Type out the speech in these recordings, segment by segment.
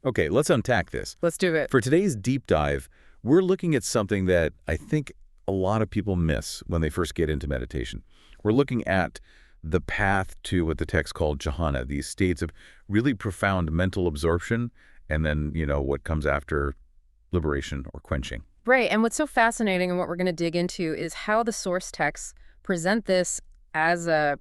Okay, let's untack this. Let's do it. For today's deep dive, we're looking at something that I think a lot of people miss when they first get into meditation. We're looking at the path to what the text called jhana, these states of really profound mental absorption, and then, what comes after liberation or quenching. Right, and what's so fascinating and what we're going to dig into is how the source texts present this as a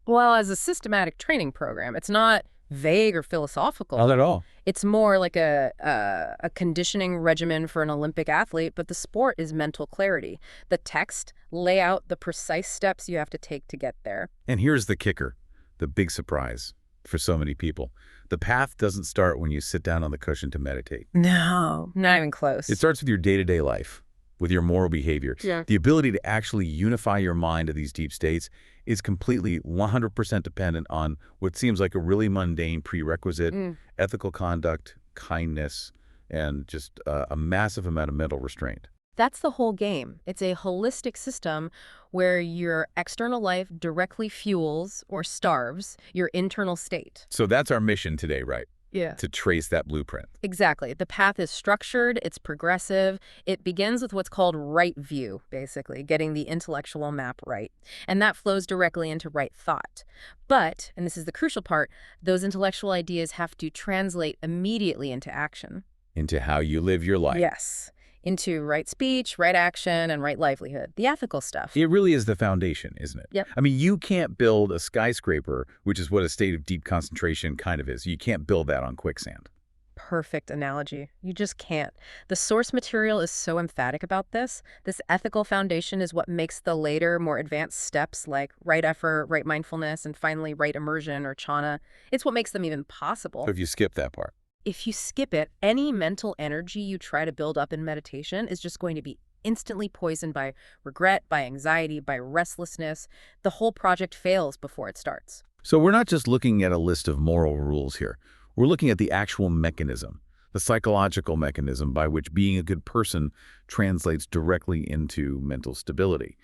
systematic training program. It's not vague or philosophical. Not at all. It's more like a conditioning regimen for an Olympic athlete, but the sport is mental clarity. The text lay out the precise steps you have to take to get there. And here's the kicker, the big surprise for so many people. The path doesn't start when you sit down on the cushion to meditate. No, not even close. It starts with your day-to-day life, with your moral behavior. Yeah. The ability to actually unify your mind to these deep states is completely 100% dependent on what seems like a really mundane prerequisite, ethical conduct, kindness, and just a massive amount of mental restraint. That's the whole game. It's a holistic system where your external life directly fuels or starves your internal state. So that's our mission today, right? Yeah. To trace that blueprint. Exactly. The path is structured, it's progressive. It begins with what's called right view, basically, getting the intellectual map right. And that flows directly into right thought. But, and this is the crucial part, those intellectual ideas have to translate immediately into action. Into how you live your life. Yes. Into right speech, right action, and right livelihood. The ethical stuff. It really is the foundation, isn't it? Yep. I mean, you can't build a skyscraper, which is what a state of deep concentration kind of is. You can't build that on quicksand. Perfect analogy. You just can't. The source material is so emphatic about this. This ethical foundation is what makes the later, more advanced steps like right effort, right mindfulness, and finally right immersion or jhana. It's what makes them even possible. So if you skip that part. If you skip it, any mental energy you try to build up in meditation is just going to be instantly poisoned by regret, by anxiety, by restlessness. The whole project fails before it starts. So we're not just looking at a list of moral rules here. We're looking at the actual mechanism, the psychological mechanism by which being a good person translates directly into mental stability.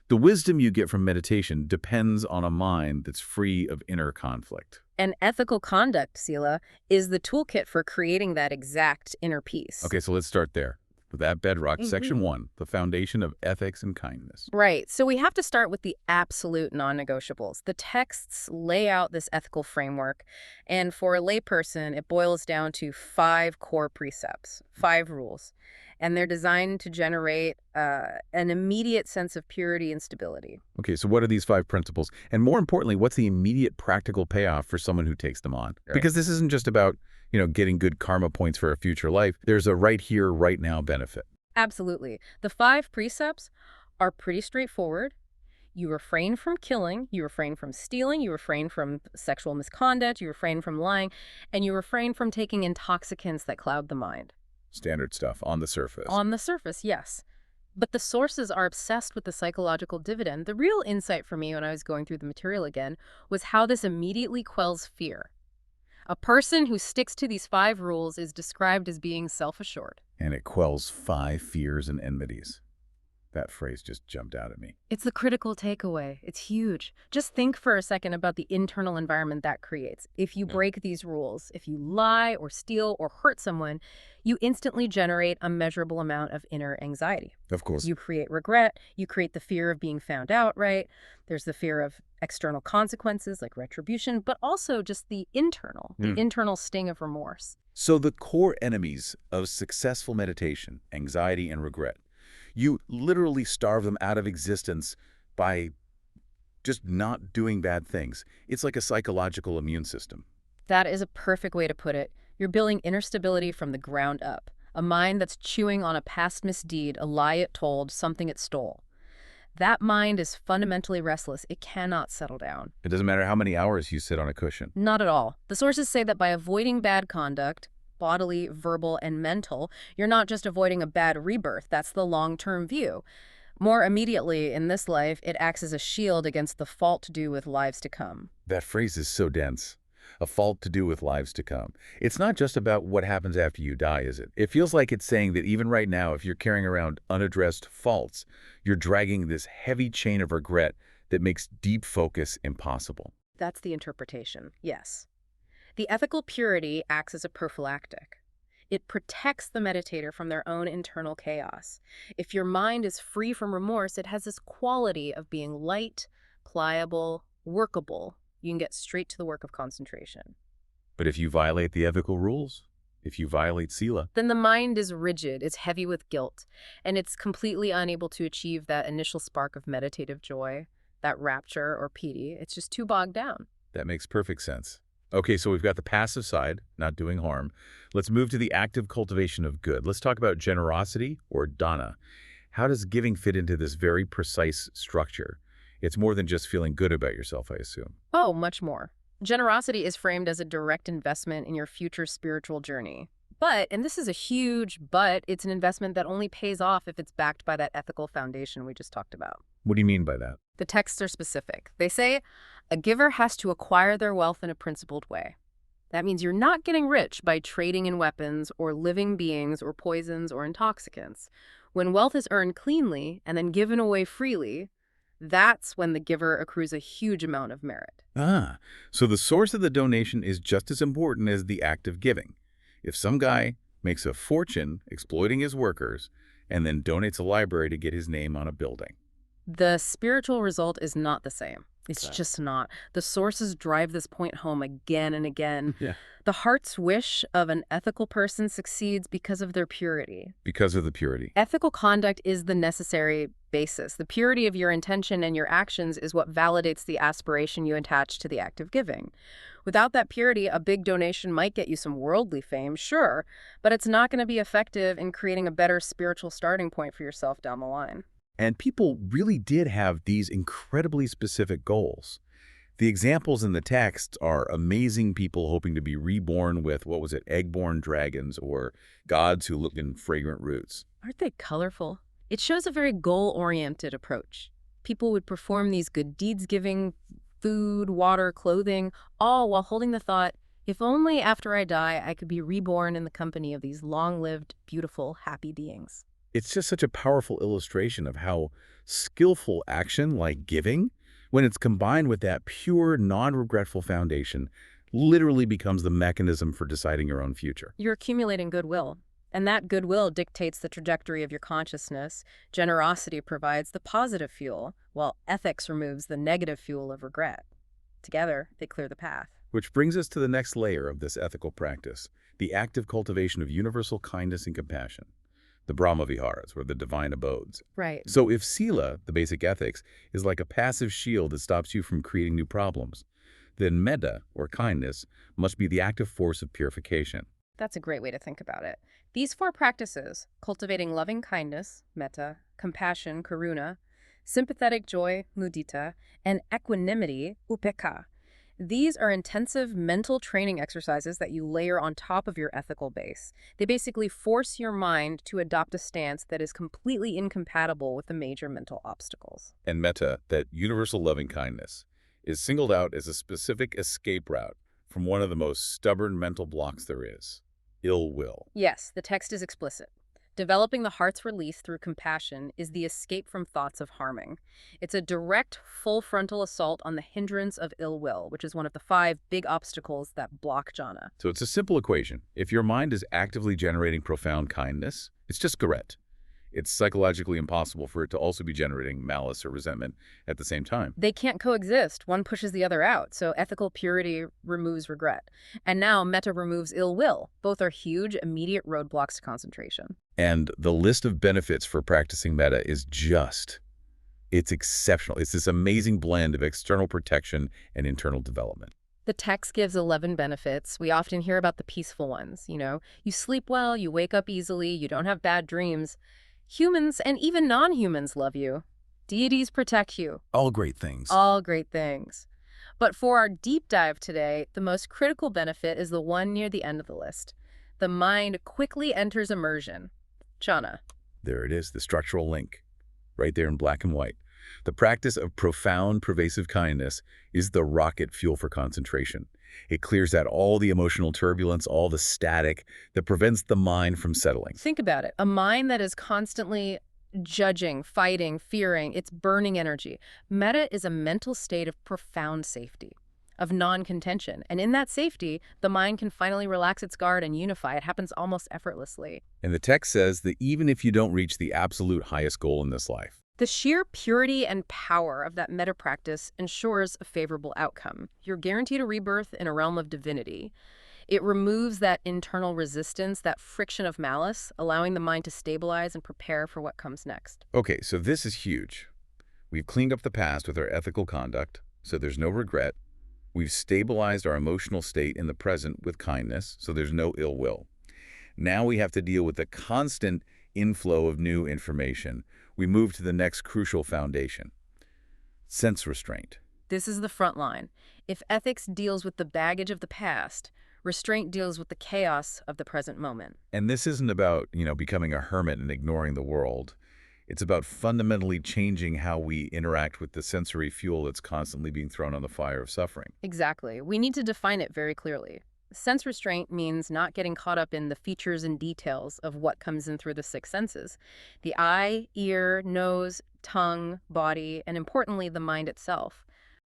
The wisdom you get from meditation depends on a mind that's free of inner conflict. And ethical conduct, sīla, is the toolkit for creating that exact inner peace. Okay, so let's start there. With that bedrock, Section 1, the foundation of ethics and kindness. Right. So we have to start with the absolute non-negotiables. The texts lay out this ethical framework, and for a layperson, it boils down to 5 core precepts, 5 rules. And they're designed to generate an immediate sense of purity and stability. Okay, so what are these 5 principles? And more importantly, what's the immediate practical payoff for someone who takes them on? Right. Because this isn't just about, getting good karma points for a future life. There's a right here, right now benefit. Absolutely. The 5 precepts are pretty straightforward. You refrain from killing, you refrain from stealing, you refrain from sexual misconduct, you refrain from lying, and you refrain from taking intoxicants that cloud the mind. Standard stuff on the surface. On the surface, yes. But the sources are obsessed with the psychological dividend. The real insight for me when I was going through the material again was how this immediately quells fear. A person who sticks to these 5 rules is described as being self-assured. And it quells 5 fears and enmities. That phrase just jumped out at me. It's the critical takeaway. It's huge. Just think for a second about the internal environment that creates. If you break these rules, if you lie or steal or hurt someone, you instantly generate a measurable amount of inner anxiety. Of course. You create regret. You create the fear of being found out, right? There's the fear of external consequences like retribution, but also just the internal sting of remorse. So the core enemies of successful meditation, anxiety and regret, you literally starve them out of existence by just not doing bad things. It's like a psychological immune system. That is a perfect way to put it. You're building inner stability from the ground up. A mind that's chewing on a past misdeed, a lie it told, something it stole. That mind is fundamentally restless. It cannot settle down. It doesn't matter how many hours you sit on a cushion. Not at all. The sources say that by avoiding bad conduct, bodily, verbal, and mental, you're not just avoiding a bad rebirth. That's the long-term view. More immediately, in this life, it acts as a shield against the fault to do with lives to come. That phrase is so dense. A fault to do with lives to come. It's not just about what happens after you die, is it? It feels like it's saying that even right now, if you're carrying around unaddressed faults, you're dragging this heavy chain of regret that makes deep focus impossible. That's the interpretation, yes. The ethical purity acts as a prophylactic. It protects the meditator from their own internal chaos. If your mind is free from remorse, it has this quality of being light, pliable, workable. You can get straight to the work of concentration. But if you violate the ethical rules, if you violate sīla, Then the mind is rigid, it's heavy with guilt, and it's completely unable to achieve that initial spark of meditative joy, that rapture or piti. It's just too bogged down. that makes perfect sense. Okay, so we've got the passive side, not doing harm. Let's move to the active cultivation of good. Let's talk about generosity or dana. How does giving fit into this very precise structure? It's more than just feeling good about yourself, I assume. Oh, much more. Generosity is framed as a direct investment in your future spiritual journey. But, and this is a huge but, it's an investment that only pays off if it's backed by that ethical foundation we just talked about. What do you mean by that? The texts are specific. They say a giver has to acquire their wealth in a principled way. That means you're not getting rich by trading in weapons or living beings or poisons or intoxicants. When wealth is earned cleanly and then given away freely, that's when the giver accrues a huge amount of merit. Ah, so the source of the donation is just as important as the act of giving. If some guy makes a fortune exploiting his workers and then donates a library to get his name on a building. The spiritual result is not the same. It's Okay. just not. The sources drive this point home again and again. Yeah. The heart's wish of an ethical person succeeds because of their purity. Because of the purity. Ethical conduct is the necessary basis. The purity of your intention and your actions is what validates the aspiration you attach to the act of giving. Without that purity, a big donation might get you some worldly fame, sure, but it's not going to be effective in creating a better spiritual starting point for yourself down the line. And people really did have these incredibly specific goals. The examples in the text are amazing people hoping to be reborn with, what was it, egg-born dragons, or gods who looked in fragrant roots. Aren't they colorful? It shows a very goal-oriented approach. People would perform these good deeds giving food, water, clothing, all while holding the thought, if only after I die I could be reborn in the company of these long-lived, beautiful, happy beings. It's just such a powerful illustration of how skillful action, like giving, when it's combined with that pure, non-regretful foundation, literally becomes the mechanism for deciding your own future. You're accumulating goodwill, and that goodwill dictates the trajectory of your consciousness. Generosity provides the positive fuel, while ethics removes the negative fuel of regret. Together, they clear the path. Which brings us to the next layer of this ethical practice, the active cultivation of universal kindness and compassion. The Brahmā viharas, or the divine abodes. Right. So if sīla, the basic ethics, is like a passive shield that stops you from creating new problems, then mettā, or kindness, must be the active force of purification. That's a great way to think about it. These four practices, cultivating loving kindness, mettā, compassion, karuna, sympathetic joy, mudita, and equanimity, upekkha. These are intensive mental training exercises that you layer on top of your ethical base. They basically force your mind to adopt a stance that is completely incompatible with the major mental obstacles. And mettā, that universal loving kindness, is singled out as a specific escape route from one of the most stubborn mental blocks there is, ill will. Yes, the text is explicit. Developing the heart's release through compassion is the escape from thoughts of harming. It's a direct, full frontal assault on the hindrance of ill will, which is one of the 5 big obstacles that block jhana. So it's a simple equation. If your mind is actively generating profound kindness, it's just correct. It's psychologically impossible for it to also be generating malice or resentment at the same time. They can't coexist. One pushes the other out. So ethical purity removes regret. And now mettā removes ill will. Both are huge, immediate roadblocks to concentration. And the list of benefits for practicing mettā is it's exceptional. It's this amazing blend of external protection and internal development. The text gives 11 benefits. We often hear about the peaceful ones. You sleep well, you wake up easily, you don't have bad dreams. Humans and even non-humans love you. Deities protect you. All great things. All great things. But for our deep dive today, the most critical benefit is the one near the end of the list. The mind quickly enters immersion. Jhana. There it is, the structural link, right there in black and white. The practice of profound, pervasive kindness is the rocket fuel for concentration. It clears out all the emotional turbulence, all the static that prevents the mind from settling. Think about it. A mind that is constantly judging, fighting, fearing, it's burning energy. Mettā is a mental state of profound safety. of non-contention. And in that safety, the mind can finally relax its guard and unify. It happens almost effortlessly. And the text says that even if you don't reach the absolute highest goal in this life, The sheer purity and power of that metta practice ensures a favorable outcome. You're guaranteed a rebirth in a realm of divinity. It removes that internal resistance, that friction of malice, allowing the mind to stabilize and prepare for what comes next. okay, so this is huge. We've cleaned up the past with our ethical conduct, so there's no regret. We've stabilized our emotional state in the present with kindness, so there's no ill will. Now we have to deal with the constant inflow of new information. We move to the next crucial foundation, sense restraint. This is the front line. If ethics deals with the baggage of the past, restraint deals with the chaos of the present moment. And this isn't about, becoming a hermit and ignoring the world. It's about fundamentally changing how we interact with the sensory fuel that's constantly being thrown on the fire of suffering. Exactly. We need to define it very clearly. Sense restraint means not getting caught up in the features and details of what comes in through the six senses. The eye, ear, nose, tongue, body, and importantly, the mind itself.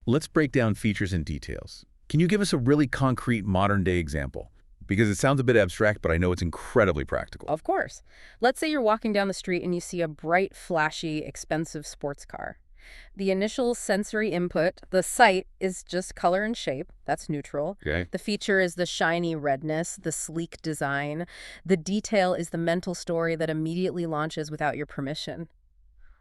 Let's break down features and details. Can you give us a really concrete modern-day example? Because it sounds a bit abstract, but I know it's incredibly practical. Of course. Let's say you're walking down the street and you see a bright, flashy, expensive sports car. The initial sensory input, the sight, is just color and shape. That's neutral. Okay. The feature is the shiny redness, the sleek design. The detail is the mental story that immediately launches without your permission.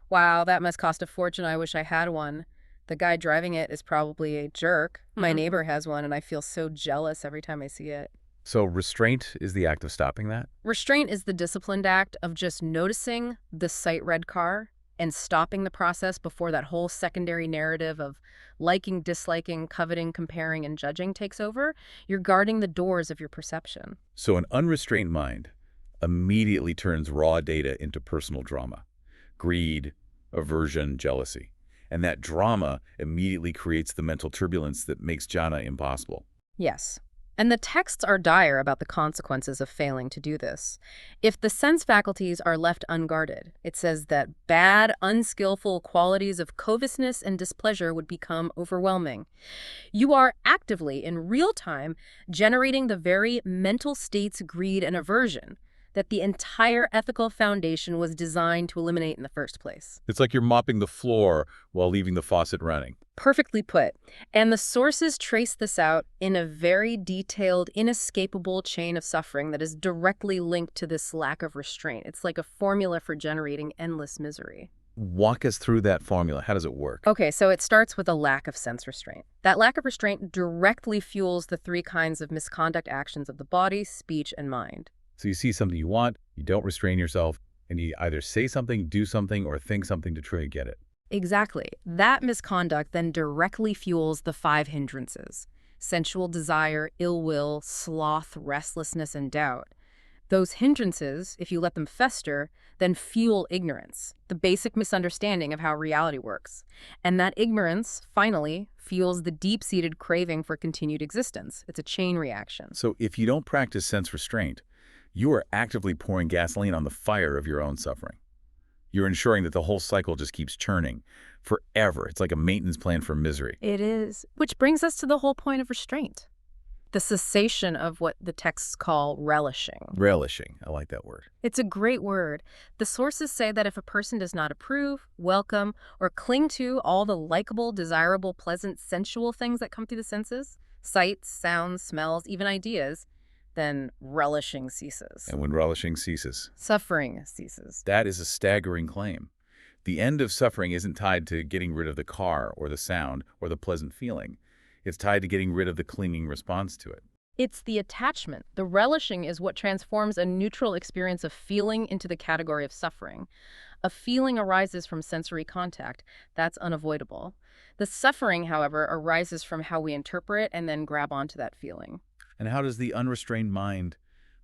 Wow, that must cost a fortune. I wish I had one. The guy driving it is probably a jerk. My neighbor has one, and I feel so jealous every time I see it. So restraint is the act of stopping that? Restraint is the disciplined act of just noticing the sight-read car and stopping the process before that whole secondary narrative of liking, disliking, coveting, comparing, and judging takes over. You're guarding the doors of your perception. So an unrestrained mind immediately turns raw data into personal drama, greed, aversion, jealousy. And that drama immediately creates the mental turbulence that makes jhana impossible. Yes. And the texts are dire about the consequences of failing to do this. If the sense faculties are left unguarded, it says that bad, unskillful qualities of covetousness and displeasure would become overwhelming. You are actively, in real time, generating the very mental states, greed, and aversion that the entire ethical foundation was designed to eliminate in the first place. It's like you're mopping the floor while leaving the faucet running. Perfectly put. And the sources trace this out in a very detailed, inescapable chain of suffering that is directly linked to this lack of restraint. It's like a formula for generating endless misery. Walk us through that formula. How does it work? Okay, so it starts with a lack of sense restraint. That lack of restraint directly fuels the three kinds of misconduct actions of the body, speech, and mind. So you see something you want, you don't restrain yourself, and you either say something, do something, or think something to try to get it. Exactly. That misconduct then directly fuels the five hindrances: sensual desire, ill will, sloth, restlessness, and doubt. Those hindrances, if you let them fester, then fuel ignorance, the basic misunderstanding of how reality works. And that ignorance, finally, fuels the deep-seated craving for continued existence. It's a chain reaction. So if you don't practice sense restraint, you are actively pouring gasoline on the fire of your own suffering. You're ensuring that the whole cycle just keeps churning forever. It's like a maintenance plan for misery. It is. Which brings us to the whole point of restraint. The cessation of what the texts call relishing. Relishing. I like that word. It's a great word. The sources say that if a person does not approve, welcome, or cling to all the likable, desirable, pleasant, sensual things that come through the senses, sights, sounds, smells, even ideas, then relishing ceases. And when relishing ceases, suffering ceases. That is a staggering claim. The end of suffering isn't tied to getting rid of the car or the sound or the pleasant feeling. It's tied to getting rid of the clinging response to it. It's the attachment. The relishing is what transforms a neutral experience of feeling into the category of suffering. A feeling arises from sensory contact. That's unavoidable. The suffering, however, arises from how we interpret and then grab onto that feeling. And how does the unrestrained mind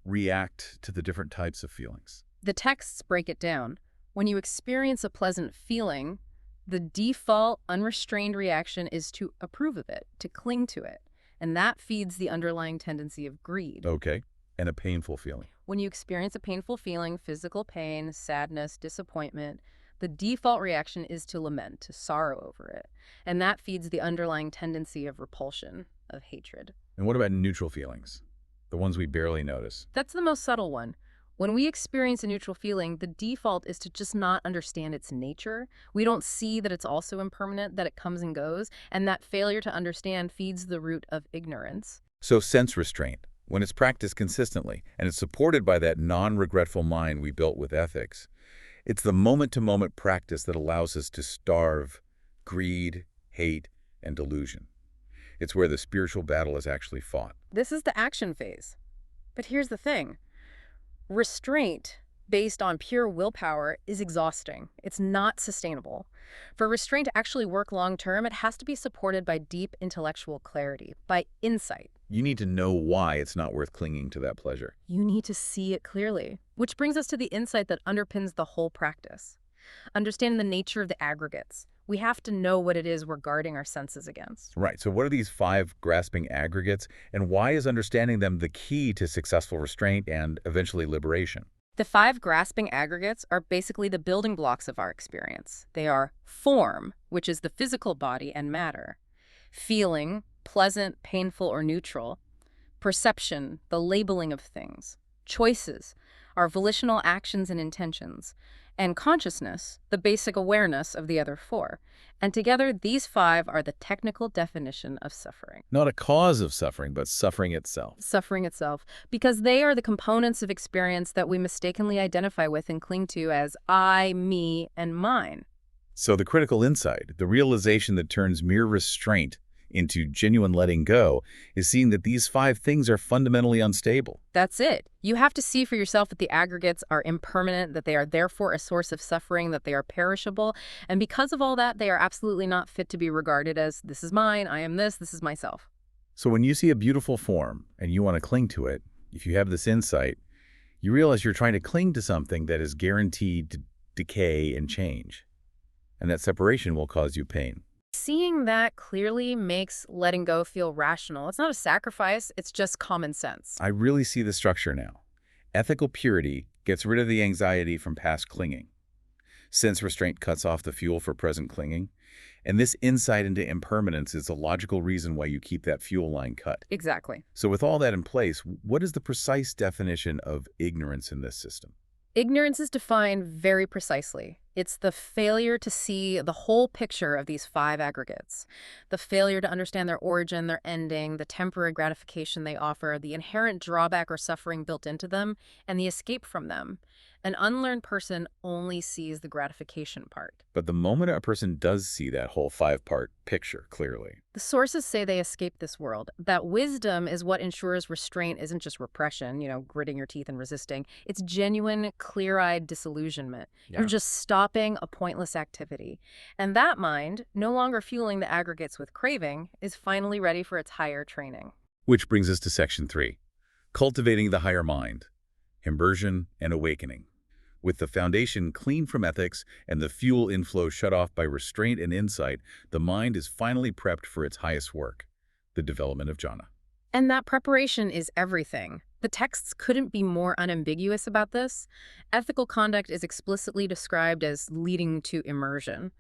react to the different types of feelings? The texts break it down. When you experience a pleasant feeling, the default unrestrained reaction is to approve of it, to cling to it. And that feeds the underlying tendency of greed. Okay. And a painful feeling. When you experience a painful feeling, physical pain, sadness, disappointment, The default reaction is to lament, to sorrow over it. And that feeds the underlying tendency of repulsion, of hatred. And what about neutral feelings? The ones we barely notice. That's the most subtle one. When we experience a neutral feeling, the default is to just not understand its nature. We don't see that it's also impermanent, that it comes and goes, and that failure to understand feeds the root of ignorance. So sense restraint, when it's practiced consistently, and it's supported by that non-regretful mind we built with ethics, it's the moment-to-moment practice that allows us to starve greed, hate, and delusion. It's where the spiritual battle is actually fought. This is the action phase. But here's the thing. Restraint, based on pure willpower, is exhausting. It's not sustainable. For restraint to actually work long-term, it has to be supported by deep intellectual clarity, by insight. You need to know why it's not worth clinging to that pleasure. You need to see it clearly, which brings us to the insight that underpins the whole practice. Understanding the nature of the aggregates. We have to know what it is we're guarding our senses against. Right, so what are these 5 grasping aggregates, and why is understanding them the key to successful restraint and eventually liberation? The 5 grasping aggregates are basically the building blocks of our experience. They are form, which is the physical body and matter; feeling, pleasant, painful, or neutral; perception, the labeling of things; choices, our volitional actions and intentions; and consciousness, the basic awareness of the other 4. And together, these 5 are the technical definition of suffering. Not a cause of suffering, but suffering itself. Suffering itself, because they are the components of experience that we mistakenly identify with and cling to as I, me, and mine. So the critical insight, the realization that turns mere restraint into genuine letting go, is seeing that these 5 things are fundamentally unstable. That's it. You have to see for yourself that the aggregates are impermanent, that they are therefore a source of suffering, that they are perishable, and because of all that, they are absolutely not fit to be regarded as this is mine, I am this is myself. So when you see a beautiful form and you want to cling to it, if you have this insight, you realize you're trying to cling to something that is guaranteed to decay and change, and that separation will cause you pain. Seeing that clearly makes letting go feel rational. It's not a sacrifice, it's just common sense. I really see the structure now. Ethical purity gets rid of the anxiety from past clinging. Sense restraint cuts off the fuel for present clinging. And this insight into impermanence is a logical reason why you keep that fuel line cut. Exactly. So with all that in place, what is the precise definition of ignorance in this system? Ignorance is defined very precisely. It's the failure to see the whole picture of these 5 aggregates. The failure to understand their origin, their ending, the temporary gratification they offer, the inherent drawback or suffering built into them, and the escape from them. An unlearned person only sees the gratification part. But the moment a person does see that whole 5-part picture clearly, The sources say they escape this world. That wisdom is what ensures restraint isn't just repression, gritting your teeth and resisting. It's genuine, clear-eyed disillusionment. You're just stopping a pointless activity. And that mind, no longer fueling the aggregates with craving, is finally ready for its higher training. Which brings us to section 3, cultivating the higher mind, immersion and awakening. With the foundation clean from ethics and the fuel inflow shut off by restraint and insight, the mind is finally prepped for its highest work, the development of jhana. And that preparation is everything. The texts couldn't be more unambiguous about this. Ethical conduct is explicitly described as leading to immersion.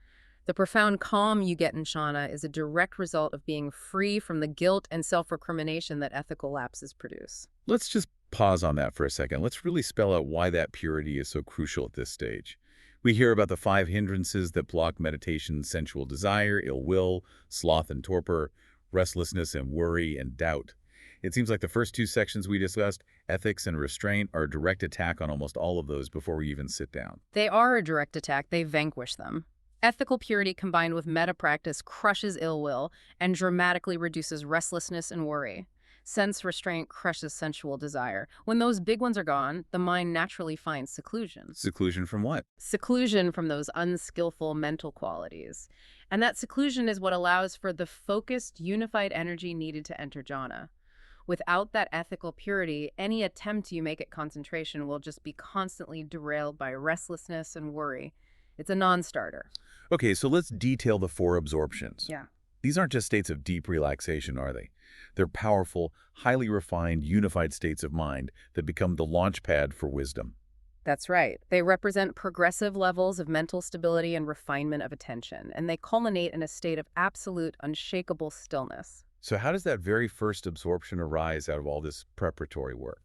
The profound calm you get in jhana is a direct result of being free from the guilt and self-recrimination that ethical lapses produce. Let's just pause on that for a second. Let's really spell out why that purity is so crucial at this stage. We hear about the 5 hindrances that block meditation: sensual desire, ill will, sloth and torpor, restlessness and worry and doubt. It seems like the first 2 sections we discussed, ethics and restraint, are a direct attack on almost all of those before we even sit down. They are a direct attack. They vanquish them. Ethical purity combined with mettā practice crushes ill will and dramatically reduces restlessness and worry. Sense restraint crushes sensual desire. When those big ones are gone, the mind naturally finds seclusion. Seclusion from what? Seclusion from those unskillful mental qualities. And that seclusion is what allows for the focused, unified energy needed to enter jhana. Without that ethical purity, any attempt you make at concentration will just be constantly derailed by restlessness and worry. It's a non-starter. Okay, so let's detail the 4 absorptions. Yeah. These aren't just states of deep relaxation, are they? They're powerful, highly refined, unified states of mind that become the launch pad for wisdom. That's right. They represent progressive levels of mental stability and refinement of attention, and they culminate in a state of absolute, unshakable stillness. So how does that very first absorption arise out of all this preparatory work?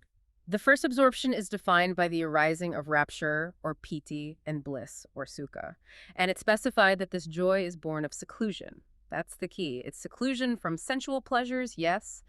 The first absorption is defined by the arising of rapture, or piti, and bliss, or sukha. And it's specified that this joy is born of seclusion. That's the key. It's seclusion from sensual pleasures, yes,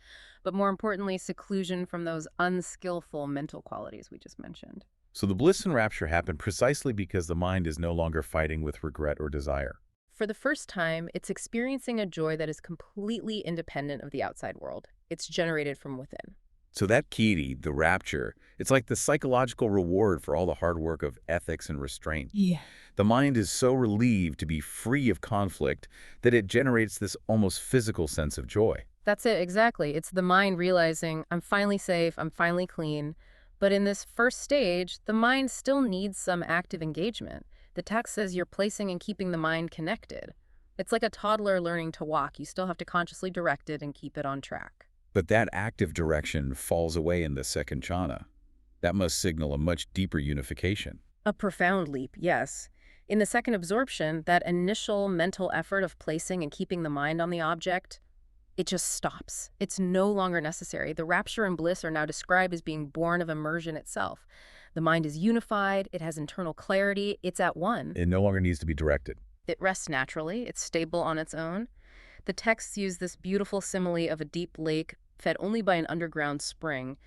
but more importantly, seclusion from those unskillful mental qualities we just mentioned. So the bliss and rapture happen precisely because the mind is no longer fighting with regret or desire. For the first time, it's experiencing a joy that is completely independent of the outside world. It's generated from within. So that key, the rapture, it's like the psychological reward for all the hard work of ethics and restraint. Yeah. The mind is so relieved to be free of conflict that it generates this almost physical sense of joy. That's it, exactly. It's the mind realizing, I'm finally safe, I'm finally clean. But in this first stage, the mind still needs some active engagement. The text says you're placing and keeping the mind connected. It's like a toddler learning to walk. You still have to consciously direct it and keep it on track. But that active direction falls away in the second jhana. That must signal a much deeper unification. A profound leap, yes. In the second absorption, that initial mental effort of placing and keeping the mind on the object, it just stops. It's no longer necessary. The rapture and bliss are now described as being born of immersion itself. The mind is unified, it has internal clarity, it's at one. It no longer needs to be directed. It rests naturally, it's stable on its own. The texts use this beautiful simile of a deep lake fed only by an underground spring.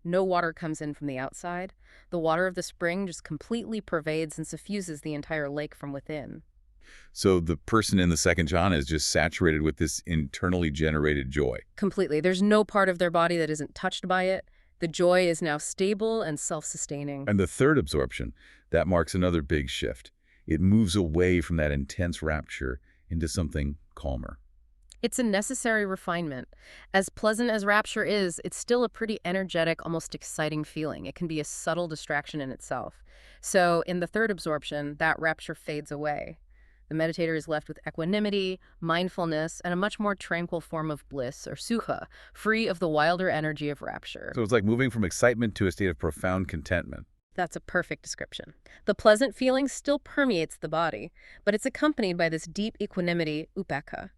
No water comes in from the outside. The water of the spring just completely pervades and suffuses the entire lake from within. So the person in the second jhana is just saturated with this internally generated joy. Completely. There's no part of their body that isn't touched by it. The joy is now stable and self-sustaining. And the third absorption, that marks another big shift. It moves away from that intense rapture into something calmer. It's a necessary refinement. As pleasant as rapture is, it's still a pretty energetic, almost exciting feeling. It can be a subtle distraction in itself. So in the third absorption, that rapture fades away. The meditator is left with equanimity, mindfulness, and a much more tranquil form of bliss, or sukha, free of the wilder energy of rapture. So it's like moving from excitement to a state of profound contentment. That's a perfect description. The pleasant feeling still permeates the body, but it's accompanied by this deep equanimity, upekkha.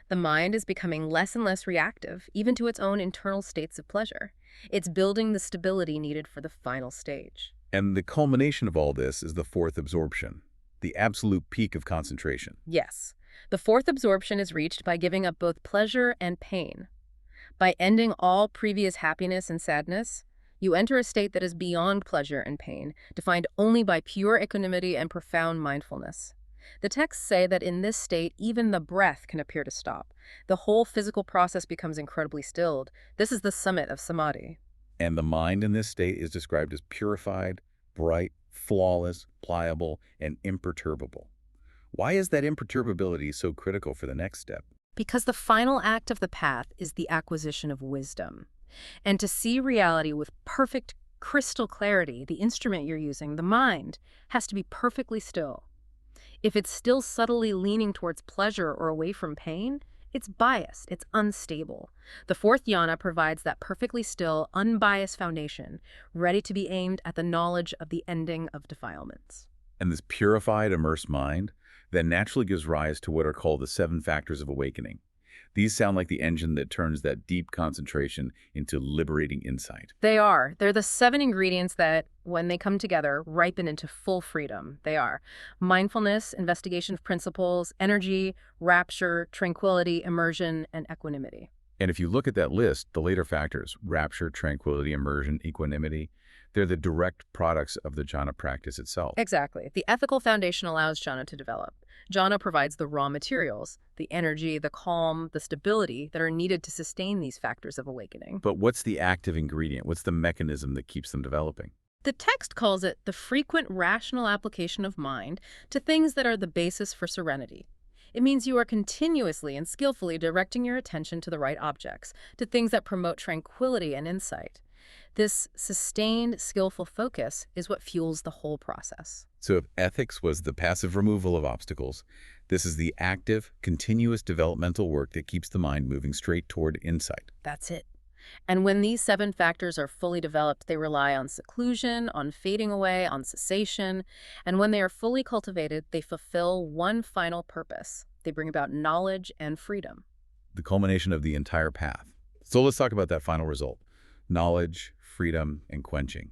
The mind is becoming less and less reactive, even to its own internal states of pleasure. It's building the stability needed for the final stage. And the culmination of all this is the fourth absorption, the absolute peak of concentration. Yes, the fourth absorption is reached by giving up both pleasure and pain. By ending all previous happiness and sadness, you enter a state that is beyond pleasure and pain, defined only by pure equanimity and profound mindfulness. The texts say that in this state, even the breath can appear to stop. The whole physical process becomes incredibly stilled. This is the summit of samādhi. And the mind in this state is described as purified, bright, flawless, pliable, and imperturbable. Why is that imperturbability so critical for the next step? Because the final act of the path is the acquisition of wisdom. And to see reality with perfect crystal clarity, the instrument you're using, the mind, has to be perfectly still. If it's still subtly leaning towards pleasure or away from pain, it's biased, it's unstable. The fourth jhana provides that perfectly still, unbiased foundation, ready to be aimed at the knowledge of the ending of defilements. And this purified, immersed mind then naturally gives rise to what are called the 7 factors of awakening. These sound like the engine that turns that deep concentration into liberating insight. They are. They're the 7 ingredients that, when they come together, ripen into full freedom. They are mindfulness, investigation of principles, energy, rapture, tranquility, immersion, and equanimity. And if you look at that list, the later factors, rapture, tranquility, immersion, equanimity, they're the direct products of the jhana practice itself. Exactly. The ethical foundation allows jhana to develop. Jhana provides the raw materials, the energy, the calm, the stability that are needed to sustain these factors of awakening. But what's the active ingredient? What's the mechanism that keeps them developing? The text calls it the frequent rational application of mind to things that are the basis for serenity. It means you are continuously and skillfully directing your attention to the right objects, to things that promote tranquility and insight. This sustained, skillful focus is what fuels the whole process. So if ethics was the passive removal of obstacles, this is the active, continuous developmental work that keeps the mind moving straight toward insight. That's it. And when these 7 factors are fully developed, they rely on seclusion, on fading away, on cessation. And when they are fully cultivated, they fulfill one final purpose. They bring about knowledge and freedom. The culmination of the entire path. So let's talk about that final result. Knowledge, freedom, and quenching.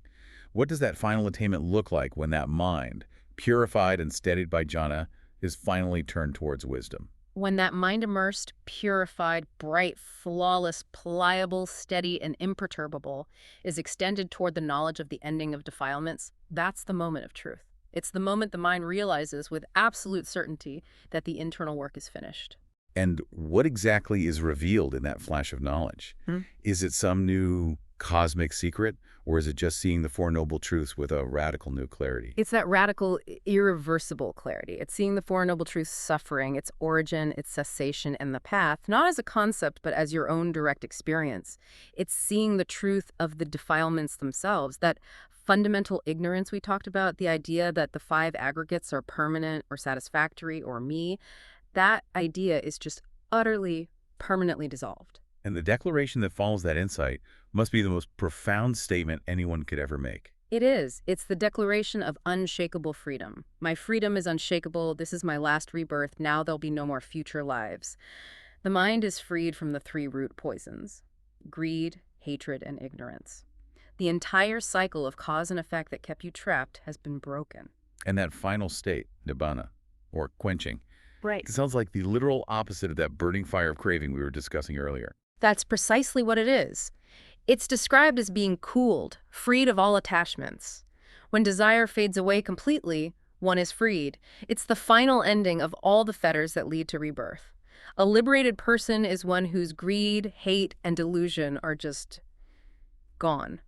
What does that final attainment look like when that mind, purified and steadied by jhana, is finally turned towards wisdom? When that mind immersed, purified, bright, flawless, pliable, steady, and imperturbable is extended toward the knowledge of the ending of defilements, that's the moment of truth. It's the moment the mind realizes with absolute certainty that the internal work is finished. And what exactly is revealed in that flash of knowledge? Is it some new cosmic secret, or is it just seeing the Four Noble Truths with a radical new clarity? It's that radical, irreversible clarity. It's seeing the Four Noble Truths suffering, its origin, its cessation, and the path, not as a concept, but as your own direct experience. It's seeing the truth of the defilements themselves, that fundamental ignorance we talked about, the idea that the 5 aggregates are permanent or satisfactory or me, that idea is just utterly, permanently dissolved. And the declaration that follows that insight must be the most profound statement anyone could ever make. It is. It's the declaration of unshakable freedom. My freedom is unshakable. This is my last rebirth. Now there'll be no more future lives. The mind is freed from the 3 root poisons: greed, hatred, and ignorance. The entire cycle of cause and effect that kept you trapped has been broken. And that final state, nibbana, or quenching, Right. it sounds like the literal opposite of that burning fire of craving we were discussing earlier. That's precisely what it is. It's described as being cooled, freed of all attachments. When desire fades away completely, one is freed. It's the final ending of all the fetters that lead to rebirth. A liberated person is one whose greed, hate, and delusion are just gone.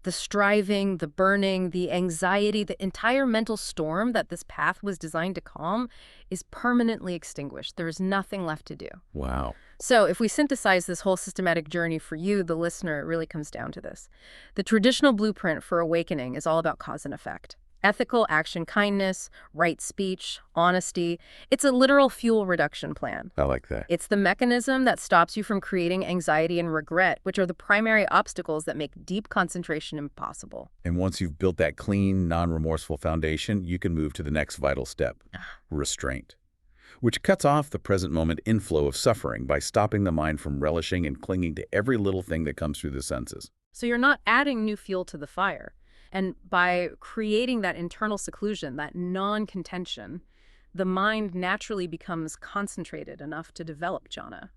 The striving, the burning, the anxiety, the entire mental storm that this path was designed to calm is permanently extinguished. There is nothing left to do. Wow. So if we synthesize this whole systematic journey for you, the listener, it really comes down to this. The traditional blueprint for awakening is all about cause and effect. Ethical action, kindness, right speech, honesty. It's a literal fuel reduction plan. I like that. It's the mechanism that stops you from creating anxiety and regret, which are the primary obstacles that make deep concentration impossible. And once you've built that clean, non-remorseful foundation, you can move to the next vital step, restraint, which cuts off the present moment inflow of suffering by stopping the mind from relishing and clinging to every little thing that comes through the senses. So you're not adding new fuel to the fire. And by creating that internal seclusion, that non-contention, the mind naturally becomes concentrated enough to develop jhana.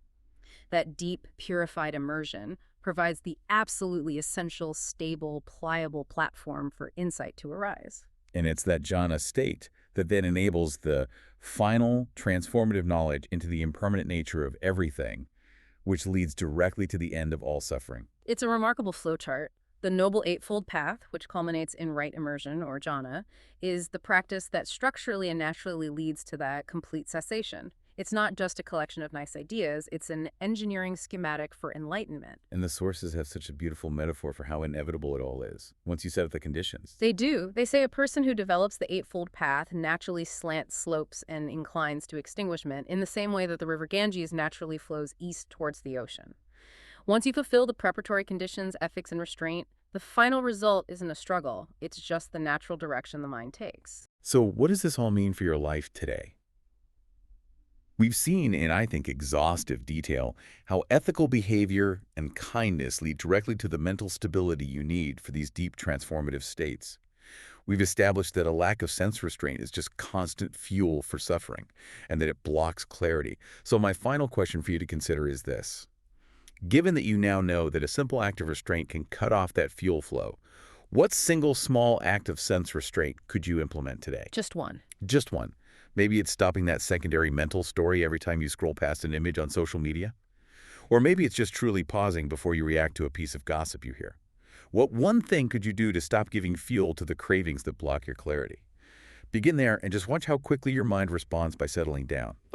That deep, purified immersion provides the absolutely essential, stable, pliable platform for insight to arise. And it's that jhana state that then enables the final transformative knowledge into the impermanent nature of everything, which leads directly to the end of all suffering. It's a remarkable flowchart. The Noble Eightfold Path, which culminates in right immersion, or jhana, is the practice that structurally and naturally leads to that complete cessation. It's not just a collection of nice ideas, it's an engineering schematic for enlightenment. And the sources have such a beautiful metaphor for how inevitable it all is, once you set up the conditions. They do. They say a person who develops the Eightfold Path naturally slants, slopes, and inclines to extinguishment in the same way that the river Ganges naturally flows east towards the ocean. Once you fulfill the preparatory conditions, ethics, and restraint, the final result isn't a struggle. It's just the natural direction the mind takes. So what does this all mean for your life today? We've seen in, I think, exhaustive detail how ethical behavior and kindness lead directly to the mental stability you need for these deep transformative states. We've established that a lack of sense restraint is just constant fuel for suffering, and that it blocks clarity. So my final question for you to consider is this. Given that you now know that a simple act of restraint can cut off that fuel flow, what single small act of sense restraint could you implement today? Just one. Just one. Maybe it's stopping that secondary mental story every time you scroll past an image on social media. Or maybe it's just truly pausing before you react to a piece of gossip you hear. What one thing could you do to stop giving fuel to the cravings that block your clarity? Begin there and just watch how quickly your mind responds by settling down.